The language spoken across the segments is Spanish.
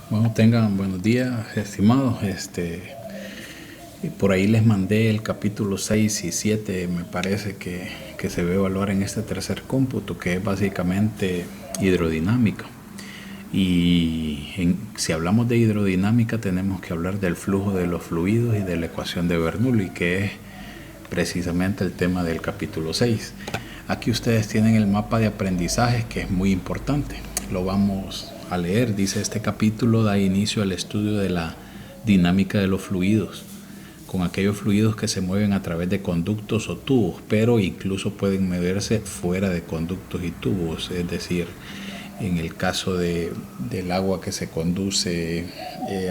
Bueno, tengan buenos días, estimados. Por ahí les mandé el capítulo 6 y 7, me parece que se ve evaluar en este tercer cómputo, que es básicamente hidrodinámica. Si hablamos de hidrodinámica, tenemos que hablar del flujo de los fluidos y de la ecuación de Bernoulli, que es precisamente el tema del capítulo 6. Aquí ustedes tienen el mapa de aprendizaje, que es muy importante. Lo vamos a leer. Dice: este capítulo da inicio al estudio de la dinámica de los fluidos, con aquellos fluidos que se mueven a través de conductos o tubos, pero incluso pueden moverse fuera de conductos y tubos, es decir, en el caso del agua que se conduce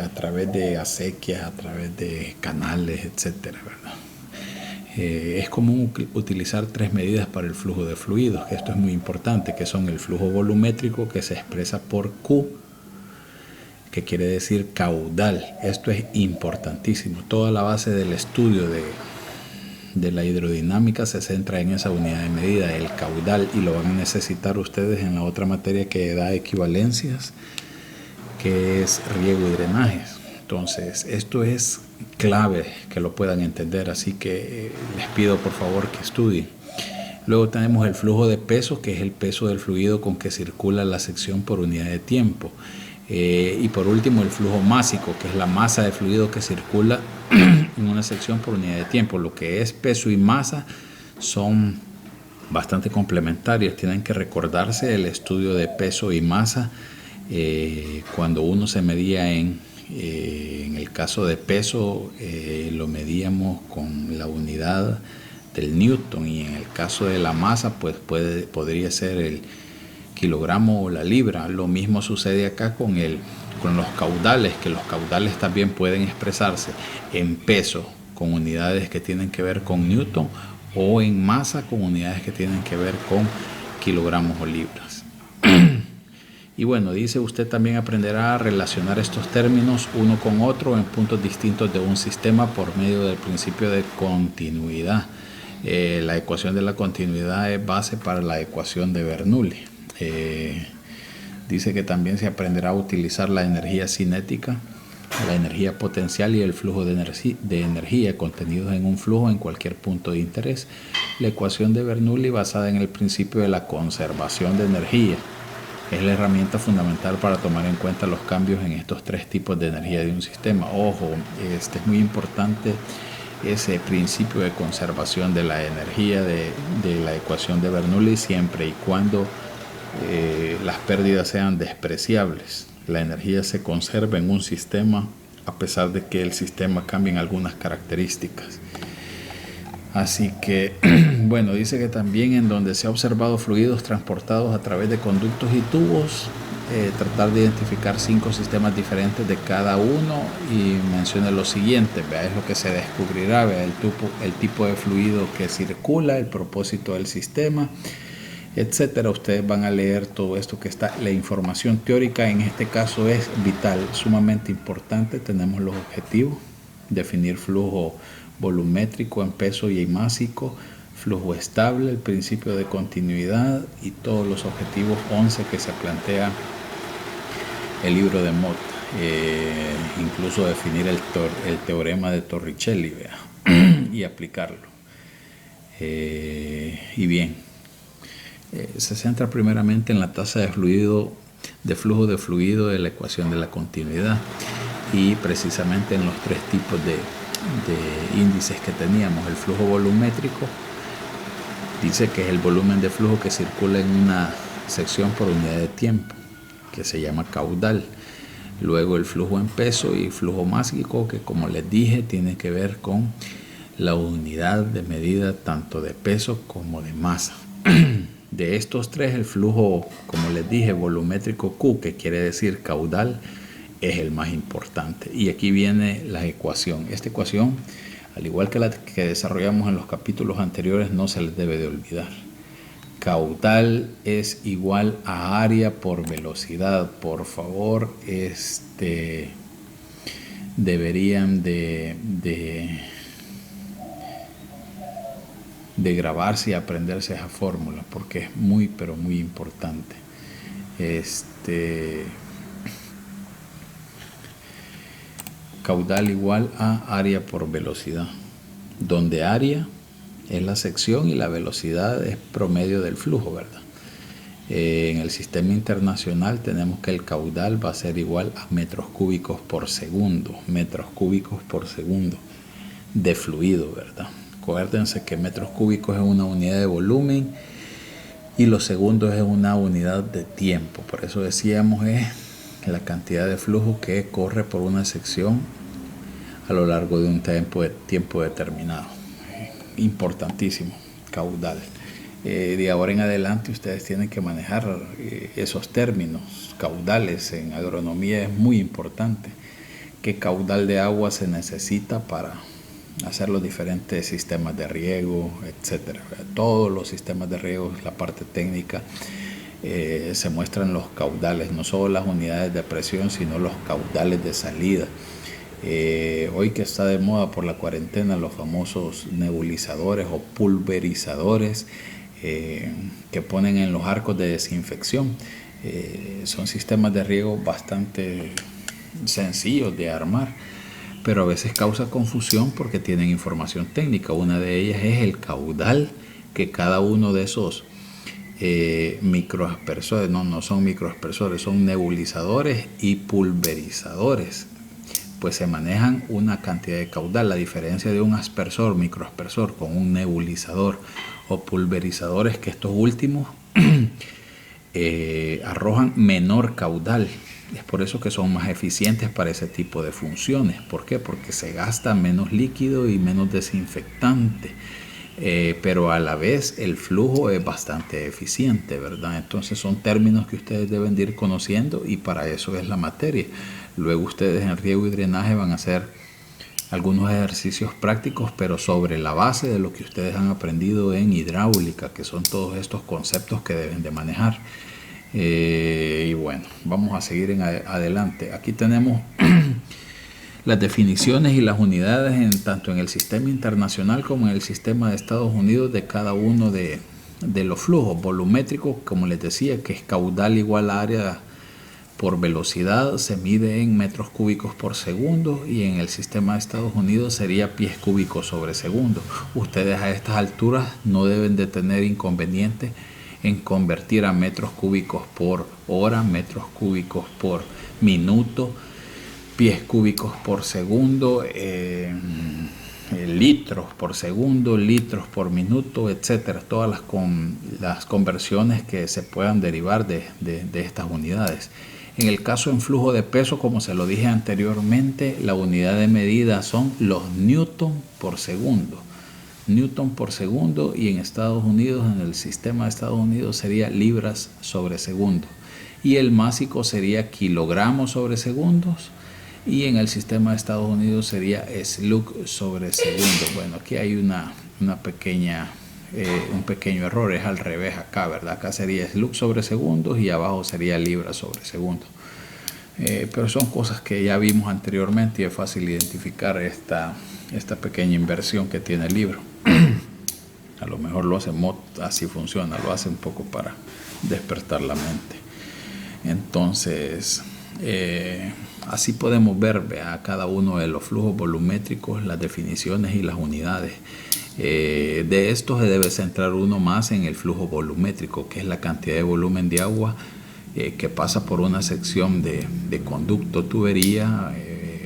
a través de acequias, a través de canales, etcétera, ¿verdad? Es común utilizar tres medidas para el flujo de fluidos, que esto es muy importante, que son el flujo volumétrico, que se expresa por Q, que quiere decir caudal. Esto es importantísimo. Toda la base del estudio de la hidrodinámica se centra en esa unidad de medida, el caudal, y lo van a necesitar ustedes en la otra materia que da equivalencias, que es riego y drenajes. Entonces, esto es clave que lo puedan entender, así que les pido por favor que estudien. Luego tenemos el flujo de peso, que es el peso del fluido con que circula la sección por unidad de tiempo. Y por último, el flujo másico, que es la masa de fluido que circula en una sección por unidad de tiempo. Lo que es peso y masa son bastante complementarios. Tienen que recordarse el estudio de peso y masa cuando uno se medía en el caso de peso, lo medíamos con la unidad del Newton, y en el caso de la masa pues podría ser el kilogramo o la libra. Lo mismo sucede acá con los caudales, que los caudales también pueden expresarse en peso con unidades que tienen que ver con Newton, o en masa con unidades que tienen que ver con kilogramos o libras. Y bueno, dice: usted también aprenderá a relacionar estos términos uno con otro en puntos distintos de un sistema por medio del principio de continuidad. La ecuación de la continuidad es base para la ecuación de Bernoulli. Dice que también se aprenderá a utilizar la energía cinética, la energía potencial y el flujo de energía contenidos en un flujo en cualquier punto de interés. La ecuación de Bernoulli, basada en el principio de la conservación de energía, es la herramienta fundamental para tomar en cuenta los cambios en estos tres tipos de energía de un sistema. Ojo, es muy importante ese principio de conservación de la energía de la ecuación de Bernoulli, siempre y cuando las pérdidas sean despreciables. La energía se conserva en un sistema a pesar de que el sistema cambie en algunas características. Así que, bueno, dice que también en donde se ha observado fluidos transportados a través de conductos y tubos, tratar de identificar 5 sistemas diferentes de cada uno, y menciona lo siguiente, vea, es lo que se descubrirá, vea el tipo de fluido que circula, el propósito del sistema, etcétera. Ustedes van a leer todo esto que está. La información teórica en este caso es vital, sumamente importante. Tenemos los objetivos: definir flujo volumétrico en peso y en másico, flujo estable, el principio de continuidad y todos los objetivos 11 que se plantea el libro de Mott. Incluso definir el teorema de Torricelli, vea, y aplicarlo. Y bien, se centra primeramente en la tasa de flujo de fluido de la ecuación de la continuidad, y precisamente en los tres tipos de índices que teníamos. El flujo volumétrico dice que es el volumen de flujo que circula en una sección por unidad de tiempo, que se llama caudal. Luego el flujo en peso y flujo másico, que como les dije tiene que ver con la unidad de medida tanto de peso como de masa. De estos tres, el flujo, como les dije, volumétrico Q, que quiere decir caudal, es el más importante. Y aquí viene la ecuación. Esta ecuación, al igual que la que desarrollamos en los capítulos anteriores, no se les debe de olvidar. Caudal es igual a área por velocidad. Por favor, deberían de grabarse y aprenderse esa fórmula, porque es muy, pero muy importante. caudal igual a área por velocidad, donde área es la sección y la velocidad es promedio del flujo, ¿verdad? En el sistema internacional tenemos que el caudal va a ser igual a metros cúbicos por segundo de fluido, ¿verdad? Acuérdense que metros cúbicos es una unidad de volumen y los segundos es una unidad de tiempo. Por eso decíamos es la cantidad de flujo que corre por una sección a lo largo de un tiempo determinado. Importantísimo, caudal. De ahora en adelante ustedes tienen que manejar esos términos caudales. En agronomía es muy importante qué caudal de agua se necesita para hacer los diferentes sistemas de riego, etcétera. Todos los sistemas de riego, la parte técnica, se muestran los caudales, no solo las unidades de presión, sino los caudales de salida. Hoy que está de moda por la cuarentena los famosos nebulizadores o pulverizadores que ponen en los arcos de desinfección, son sistemas de riego bastante sencillos de armar, pero a veces causa confusión porque tienen información técnica. Una de ellas es el caudal que cada uno de esos microaspersores, no son microaspersores, son nebulizadores y pulverizadores, pues se manejan una cantidad de caudal. La diferencia de un aspersor, microaspersor, con un nebulizador o pulverizador es que estos últimos arrojan menor caudal. Es por eso que son más eficientes para ese tipo de funciones. ¿Por qué? Porque se gasta menos líquido y menos desinfectante. Pero a la vez el flujo es bastante eficiente, ¿verdad? Entonces son términos que ustedes deben de ir conociendo y para eso es la materia. Luego ustedes en riego y drenaje van a hacer algunos ejercicios prácticos, pero sobre la base de lo que ustedes han aprendido en hidráulica, que son todos estos conceptos que deben de manejar. Y bueno, vamos a seguir adelante. Aquí tenemos las definiciones y las unidades tanto en el sistema internacional como en el sistema de Estados Unidos de cada uno de los flujos volumétricos. Como les decía, que es caudal igual a área por velocidad, se mide en metros cúbicos por segundo, y en el sistema de Estados Unidos sería pies cúbicos sobre segundo. Ustedes a estas alturas no deben de tener inconveniente en convertir a metros cúbicos por hora, metros cúbicos por minuto, pies cúbicos por segundo, litros por segundo, litros por minuto, etcétera. Todas las conversiones que se puedan derivar de estas unidades. En el caso en flujo de peso, como se lo dije anteriormente, la unidad de medida son los newton por segundo. Newton por segundo, y en Estados Unidos, en el sistema de Estados Unidos, sería libras sobre segundo. Y el másico sería kilogramos sobre segundos. Y en el sistema de Estados Unidos sería slug sobre segundo. Bueno, aquí hay un pequeño error, es al revés acá, ¿verdad? Acá sería slug sobre segundos y abajo sería libra sobre segundo. Pero son cosas que ya vimos anteriormente y es fácil identificar esta pequeña inversión que tiene el libro. A lo mejor lo hace así funciona, lo hace un poco para despertar la mente. Entonces, así podemos ver a cada uno de los flujos volumétricos, las definiciones y las unidades. De esto se debe centrar uno más en el flujo volumétrico, que es la cantidad de volumen de agua que pasa por una sección de conducto, tubería,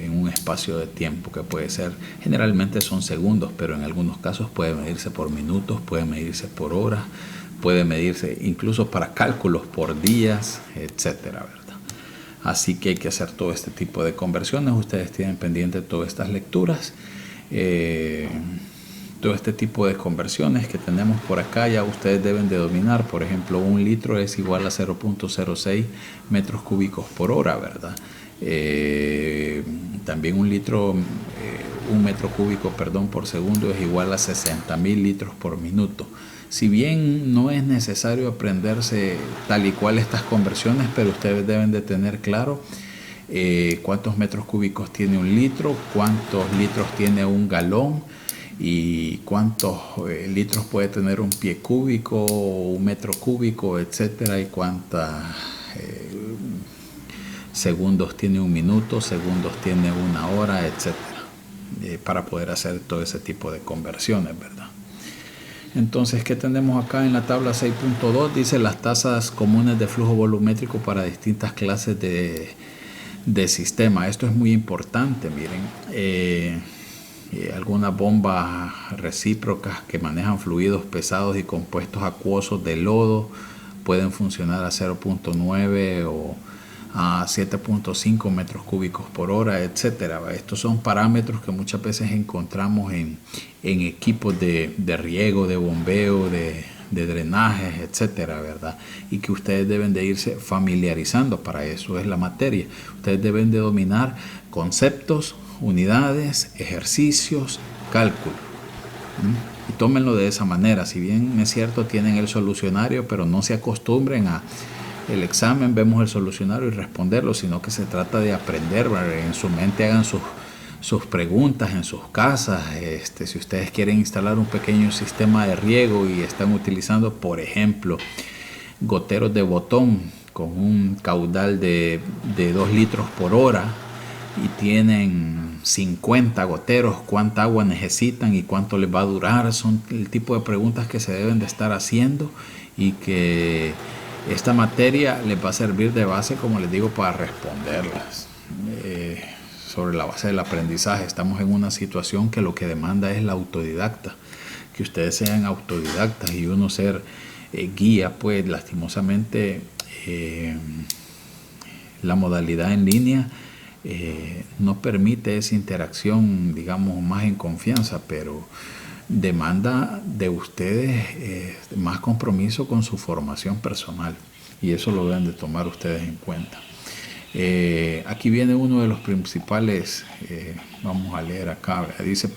en un espacio de tiempo que puede ser, generalmente son segundos, pero en algunos casos puede medirse por minutos, puede medirse por horas, puede medirse incluso para cálculos por días, etcétera, ¿verdad? Así que hay que hacer todo este tipo de conversiones. Ustedes tienen pendiente todas estas lecturas, todo este tipo de conversiones que tenemos por acá ya ustedes deben de dominar. Por ejemplo, 1 litro es igual a 0.06 metros cúbicos por hora, ¿verdad? También un metro cúbico, por segundo es igual a 60.000 litros por minuto. Si bien no es necesario aprenderse tal y cual estas conversiones, pero ustedes deben de tener claro cuántos metros cúbicos tiene un litro, cuántos litros tiene un galón y cuántos litros puede tener un pie cúbico, un metro cúbico, etcétera, y cuántas segundos tiene 1 minuto, segundos tiene 1 hora, etcétera, para poder hacer todo ese tipo de conversiones, ¿verdad? Entonces, ¿qué tenemos acá en la tabla 6.2? Dice las tasas comunes de flujo volumétrico para distintas clases de sistema. Esto es muy importante, miren. Algunas bombas recíprocas que manejan fluidos pesados y compuestos acuosos de lodo pueden funcionar a 0.9 o a 7.5 metros cúbicos por hora, etcétera. Estos son parámetros que muchas veces encontramos en equipos de riego, de bombeo, de drenajes, etcétera, ¿verdad? Y que ustedes deben de irse familiarizando. Para eso es la materia. Ustedes deben de dominar conceptos, unidades, ejercicios, cálculo. Y tómenlo de esa manera. Si bien es cierto, tienen el solucionario, pero no se acostumbren a el examen, vemos el solucionario y responderlo, sino que se trata de aprender, ¿verdad? En su mente hagan sus preguntas en sus casas. Si ustedes quieren instalar un pequeño sistema de riego y están utilizando, por ejemplo, goteros de botón con un caudal de 2 litros por hora y tienen 50 goteros, ¿cuánta agua necesitan y cuánto les va a durar? Son el tipo de preguntas que se deben de estar haciendo y que esta materia les va a servir de base, como les digo, para responderlas. Sobre la base del aprendizaje, estamos en una situación que lo que demanda es la autodidacta, que ustedes sean autodidactas y uno ser guía. Pues lastimosamente la modalidad en línea no permite esa interacción, digamos, más en confianza, pero demanda de ustedes más compromiso con su formación personal, y eso lo deben de tomar ustedes en cuenta. Aquí viene uno de los principales, vamos a leer acá, dice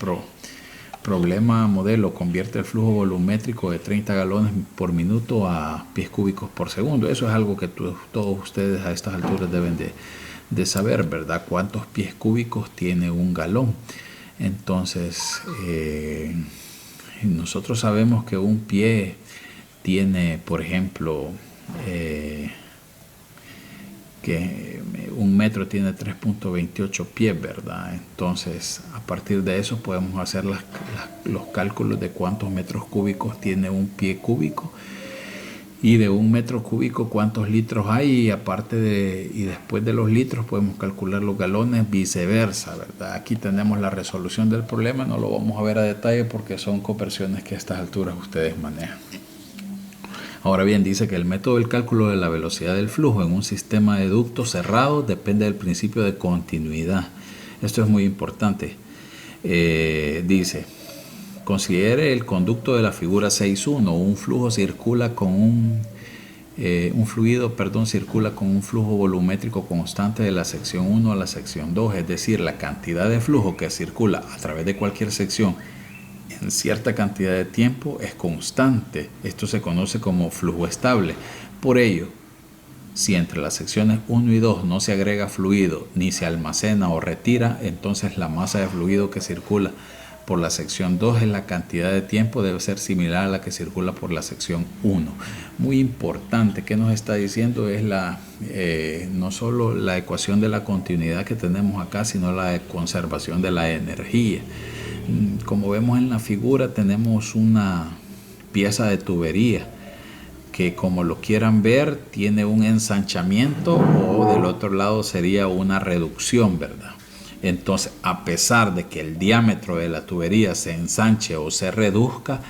problema modelo, convierte el flujo volumétrico de 30 galones por minuto a pies cúbicos por segundo. Eso es algo que todos ustedes a estas alturas deben de saber, ¿verdad? ¿Cuántos pies cúbicos tiene un galón? Entonces, nosotros sabemos que un pie tiene, por ejemplo, que 1 metro tiene 3.28 pies, ¿verdad? Entonces, a partir de eso podemos hacer los cálculos de cuántos metros cúbicos tiene un pie cúbico, y de 1 metro cúbico cuántos litros hay, y aparte y después de los litros podemos calcular los galones, viceversa, ¿verdad? Aquí tenemos la resolución del problema, no lo vamos a ver a detalle porque son conversiones que a estas alturas ustedes manejan. Ahora bien, dice que el método del cálculo de la velocidad del flujo en un sistema de ductos cerrado depende del principio de continuidad. Esto es muy importante. Dice: considere el conducto de la figura 6.1. Un flujo circula con un fluido circula con un flujo volumétrico constante de la sección 1 a la sección 2, es decir, la cantidad de flujo que circula a través de cualquier sección en cierta cantidad de tiempo es constante. Esto se conoce como flujo estable. Por ello, si entre las secciones 1 y 2 no se agrega fluido ni se almacena o retira, entonces la masa de fluido que circula por la sección 2 en la cantidad de tiempo debe ser similar a la que circula por la sección 1. Muy importante, ¿qué nos está diciendo? Es no solo la ecuación de la continuidad que tenemos acá, sino la de conservación de la energía. Como vemos en la figura, tenemos una pieza de tubería que, como lo quieran ver, tiene un ensanchamiento, o del otro lado sería una reducción, ¿verdad? Entonces, a pesar de que el diámetro de la tubería se ensanche o se reduzca,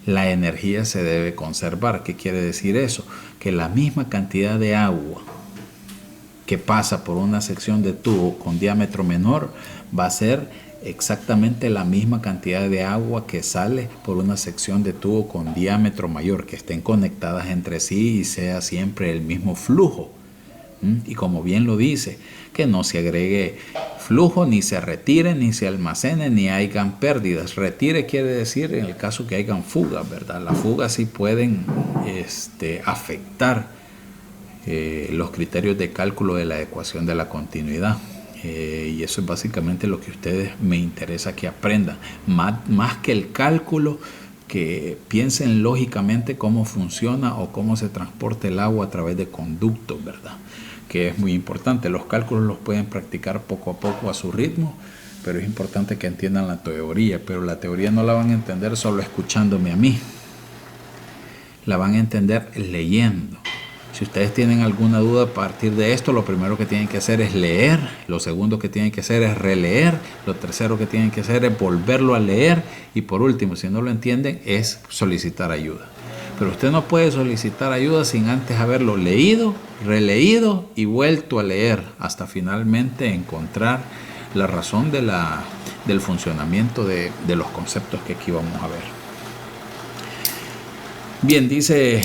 la energía se debe conservar. ¿Qué quiere decir eso? Que la misma cantidad de agua que pasa por una sección de tubo con diámetro menor va a ser exactamente la misma cantidad de agua que sale por una sección de tubo con diámetro mayor, que estén conectadas entre sí y sea siempre el mismo flujo. Y como bien lo dice, que no se agregue flujo, ni se retire, ni se almacene, ni hayan pérdidas. Retire quiere decir en el caso que hayan fugas, ¿verdad? Las fugas sí pueden afectar los criterios de cálculo de la ecuación de la continuidad. Y eso es básicamente lo que ustedes me interesa que aprendan. Más que el cálculo, que piensen lógicamente cómo funciona o cómo se transporta el agua a través de conductos, ¿verdad? que es muy importante. Los cálculos los pueden practicar poco a poco a su ritmo, pero es importante que entiendan la teoría. Pero la teoría no la van a entender solo escuchándome a mí, la van a entender leyendo. Si ustedes tienen alguna duda a partir de esto, lo primero que tienen que hacer es leer, lo segundo que tienen que hacer es releer, lo tercero que tienen que hacer es volverlo a leer y por último, si no lo entienden, es solicitar ayuda. Pero usted no puede solicitar ayuda sin antes haberlo leído, releído y vuelto a leer hasta finalmente encontrar la razón del funcionamiento de los conceptos que aquí vamos a ver. Bien, dice...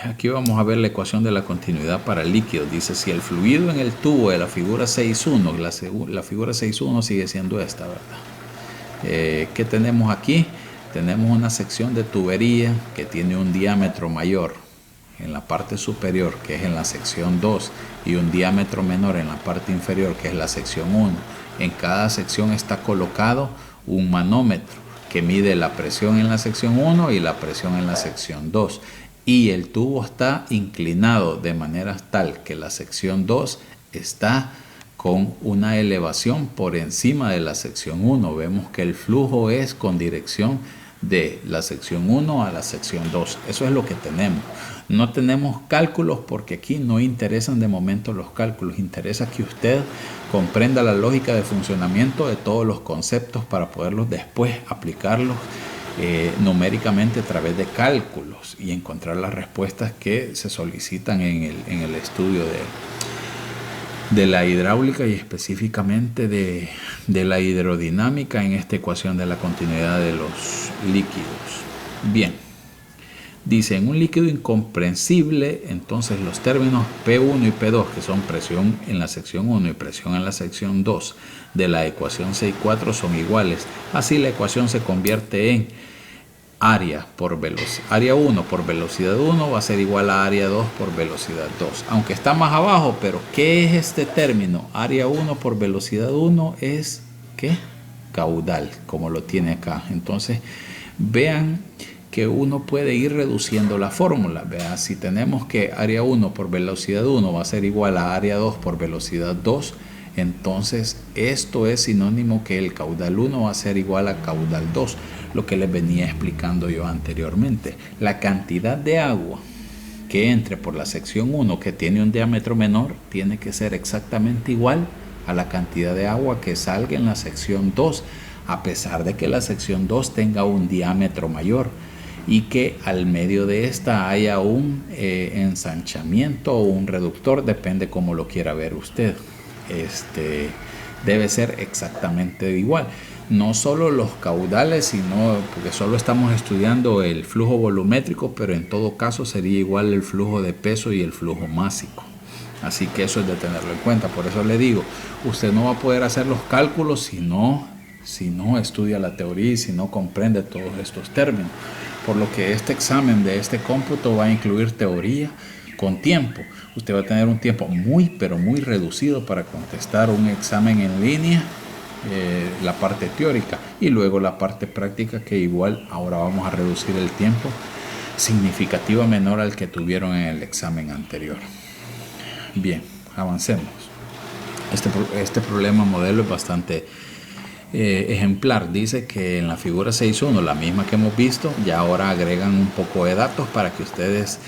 Aquí vamos a ver la ecuación de la continuidad para líquidos. Dice, si el fluido en el tubo de la figura 6.1, la figura 6.1 sigue siendo esta, ¿verdad? ¿Qué tenemos aquí? Tenemos una sección de tubería que tiene un diámetro mayor en la parte superior, que es en la sección 2, y un diámetro menor en la parte inferior, que es la sección 1. En cada sección está colocado un manómetro que mide la presión en la sección 1 y la presión en la sección 2. Y el tubo está inclinado de manera tal que la sección 2 está con una elevación por encima de la sección 1. Vemos que el flujo es con dirección de la sección 1 a la sección 2. Eso es lo que tenemos. No tenemos cálculos porque aquí no interesan de momento los cálculos. Interesa que usted comprenda la lógica de funcionamiento de todos los conceptos para poderlos después aplicarlos numéricamente a través de cálculos y encontrar las respuestas que se solicitan en el estudio de la hidráulica y específicamente de la hidrodinámica en esta ecuación de la continuidad de los líquidos. Bien, dice, en un líquido incomprensible, entonces los términos P1 y P2, que son presión en la sección 1 y presión en la sección 2 de la ecuación 6.4 son iguales. Así la ecuación se convierte en área 1 por velocidad 1 va a ser igual a área 2 por velocidad 2. Aunque está más abajo, pero ¿qué es este término? Área 1 por velocidad 1 es ¿qué? Caudal, como lo tiene acá. Entonces, vean que uno puede ir reduciendo la fórmula. Vean, si tenemos que área 1 por velocidad 1 va a ser igual a área 2 por velocidad 2, entonces esto es sinónimo que el caudal 1 va a ser igual a caudal 2, lo que les venía explicando yo anteriormente. La cantidad de agua que entre por la sección 1, que tiene un diámetro menor, tiene que ser exactamente igual a la cantidad de agua que salga en la sección 2, a pesar de que la sección 2 tenga un diámetro mayor y que al medio de esta haya un ensanchamiento o un reductor, depende cómo lo quiera ver usted. Debe ser exactamente igual. No solo los caudales, sino porque solo estamos estudiando el flujo volumétrico, pero en todo caso sería igual el flujo de peso y el flujo másico. Así que eso es de tenerlo en cuenta. Por eso le digo, usted no va a poder hacer los cálculos si no estudia la teoría y si no comprende todos estos términos. Por lo que este examen de este cómputo va a incluir teoría con tiempo. Usted va a tener un tiempo pero muy reducido para contestar un examen en línea, la parte teórica, y luego la parte práctica, que igual ahora vamos a reducir el tiempo significativa menor al que tuvieron en el examen anterior. Bien, avancemos. Este problema modelo es bastante ejemplar. Dice que en la figura 6.1, la misma que hemos visto, ya ahora agregan un poco de datos para que ustedes,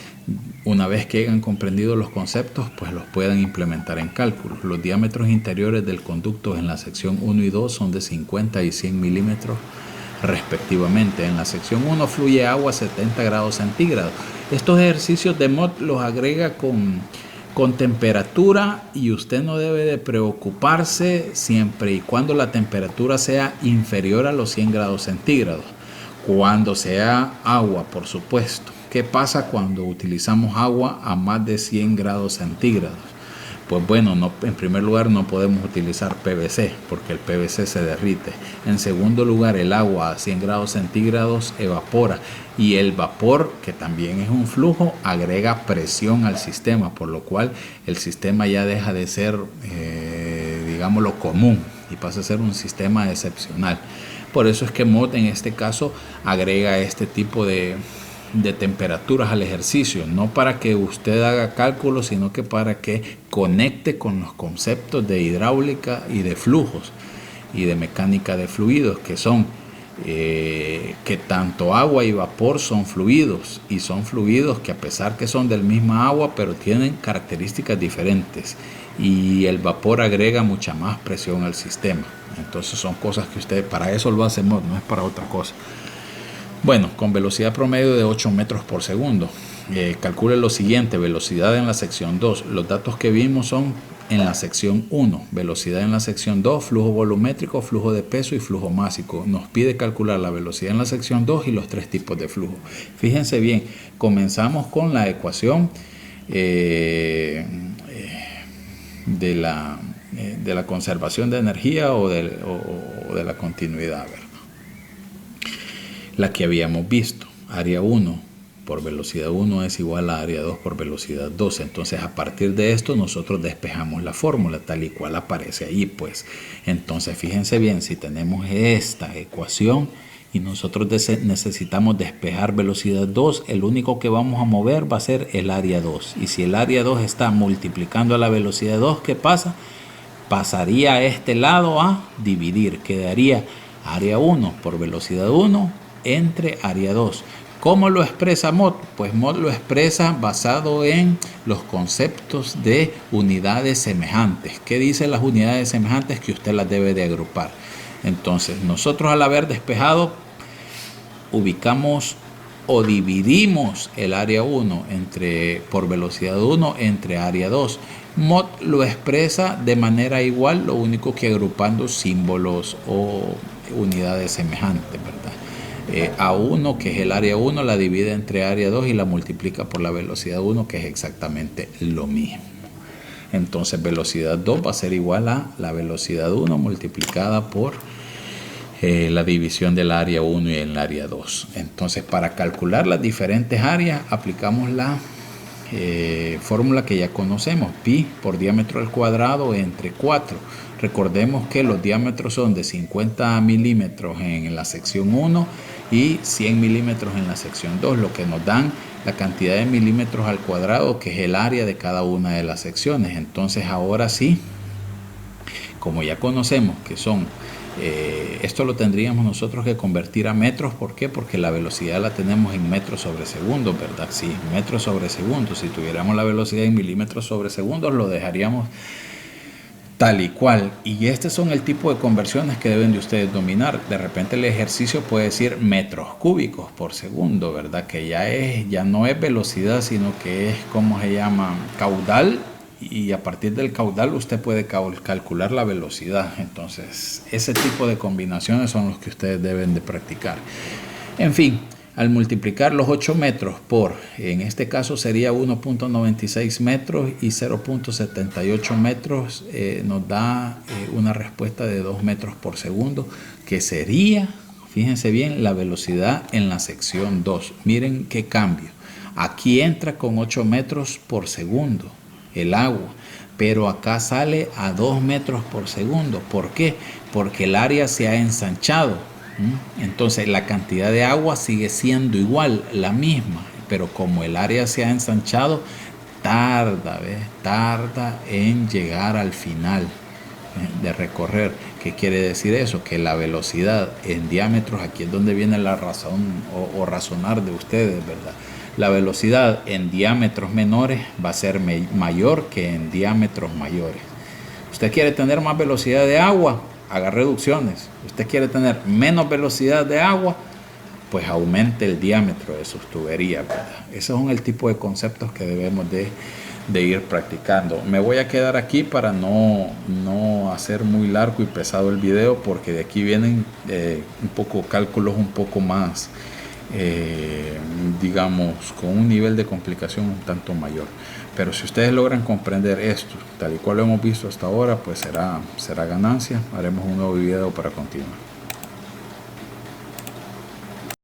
una vez que hayan comprendido los conceptos, pues los puedan implementar en cálculos. Los diámetros interiores del conducto en la sección 1 y 2 son de 50 y 100 milímetros respectivamente. En la sección 1 fluye agua a 70 grados centígrados. Estos ejercicios de Mott los agrega con temperatura, y usted no debe de preocuparse siempre y cuando la temperatura sea inferior a los 100 grados centígrados. Cuando sea agua, por supuesto. ¿Qué pasa cuando utilizamos agua a más de 100 grados centígrados? Pues bueno, en primer lugar no podemos utilizar PVC porque el PVC se derrite. En segundo lugar, el agua a 100 grados centígrados evapora, y el vapor, que también es un flujo, agrega presión al sistema, por lo cual el sistema ya deja de ser, digámoslo, común y pasa a ser un sistema excepcional. Por eso es que Mott en este caso agrega este tipo de de temperaturas al ejercicio, no para que usted haga cálculos, sino que para que conecte con los conceptos de hidráulica y de flujos y de mecánica de fluidos, que son que tanto agua y vapor son fluidos, y son fluidos que a pesar que son del misma agua, pero tienen características diferentes, y el vapor agrega mucha más presión al sistema. Entonces son cosas que usted, para eso lo hace MOT, no es para otra cosa. Bueno, con velocidad promedio de 8 metros por segundo. Calcule lo siguiente: velocidad en la sección 2. Los datos que vimos son en la sección 1. Velocidad en la sección 2, flujo volumétrico, flujo de peso y flujo másico. Nos pide calcular la velocidad en la sección 2 y los 3 tipos de flujo. Fíjense bien, comenzamos con la ecuación de la conservación de energía o de la continuidad, ¿verdad? La que habíamos visto, área 1 por velocidad 1 es igual a área 2 por velocidad 2. Entonces, a partir de esto nosotros despejamos la fórmula tal y cual aparece ahí, pues. Entonces, fíjense bien, si tenemos esta ecuación y nosotros necesitamos despejar velocidad 2, el único que vamos a mover va a ser el área 2. Y si el área 2 está multiplicando a la velocidad 2, ¿qué pasa? Pasaría a este lado a dividir. Quedaría área 1 por velocidad 1 entre área 2. ¿Cómo lo expresa MOT? Pues MOT lo expresa basado en los conceptos de unidades semejantes. ¿Qué dicen las unidades semejantes? Que usted las debe de agrupar. Entonces, nosotros al haber despejado, ubicamos o dividimos el área 1 por velocidad 1 entre área 2. MOT lo expresa de manera igual, lo único que agrupando símbolos o unidades semejantes, ¿verdad? A1, que es el área 1, la divide entre área 2 y la multiplica por la velocidad 1, que es exactamente lo mismo. Entonces, velocidad 2 va a ser igual a la velocidad 1 multiplicada por la división del área 1 y el área 2. Entonces, para calcular las diferentes áreas, aplicamos la fórmula que ya conocemos: pi por diámetro al cuadrado entre 4. Recordemos que los diámetros son de 50 milímetros en la sección 1 y 100 milímetros en la sección 2, lo que nos dan la cantidad de milímetros al cuadrado, que es el área de cada una de las secciones. Entonces, ahora sí, como ya conocemos que son, esto lo tendríamos nosotros que convertir a metros. ¿Por qué? Porque la velocidad la tenemos en metros sobre segundo, ¿verdad? Sí, metros sobre segundo. Si tuviéramos la velocidad en milímetros sobre segundo, lo dejaríamos tal y cual. Y estos son el tipo de conversiones que deben de ustedes dominar. De repente el ejercicio puede decir metros cúbicos por segundo, ¿verdad? Que ya no es velocidad, sino que es, ¿cómo se llama? Caudal. Y a partir del caudal usted puede calcular la velocidad. Entonces, ese tipo de combinaciones son los que ustedes deben de practicar. En fin, al multiplicar los 8 metros por, en este caso sería 1.96 metros y 0.78 metros, nos da una respuesta de 2 metros por segundo, que sería, fíjense bien, la velocidad en la sección 2. Miren qué cambio. Aquí entra con 8 metros por segundo el agua, pero acá sale a 2 metros por segundo. ¿Por qué? Porque el área se ha ensanchado. Entonces la cantidad de agua sigue siendo igual, la misma, pero como el área se ha ensanchado, tarda en llegar al final de recorrer. ¿Qué quiere decir eso? Que la velocidad en diámetros, aquí es donde viene la razón o razonar de ustedes, ¿verdad? La velocidad en diámetros menores va a ser mayor que en diámetros mayores. ¿Usted quiere tener más velocidad de agua? Haga reducciones. ¿Usted quiere tener menos velocidad de agua? Pues aumente el diámetro de sus tuberías, ¿verdad? Esos son el tipo de conceptos que debemos de ir practicando. Me voy a quedar aquí para no hacer muy largo y pesado el video, porque de aquí vienen un poco cálculos un poco más, digamos, con un nivel de complicación un tanto mayor. Pero si ustedes logran comprender esto tal y cual lo hemos visto hasta ahora, pues será ganancia. Haremos un nuevo video para continuar.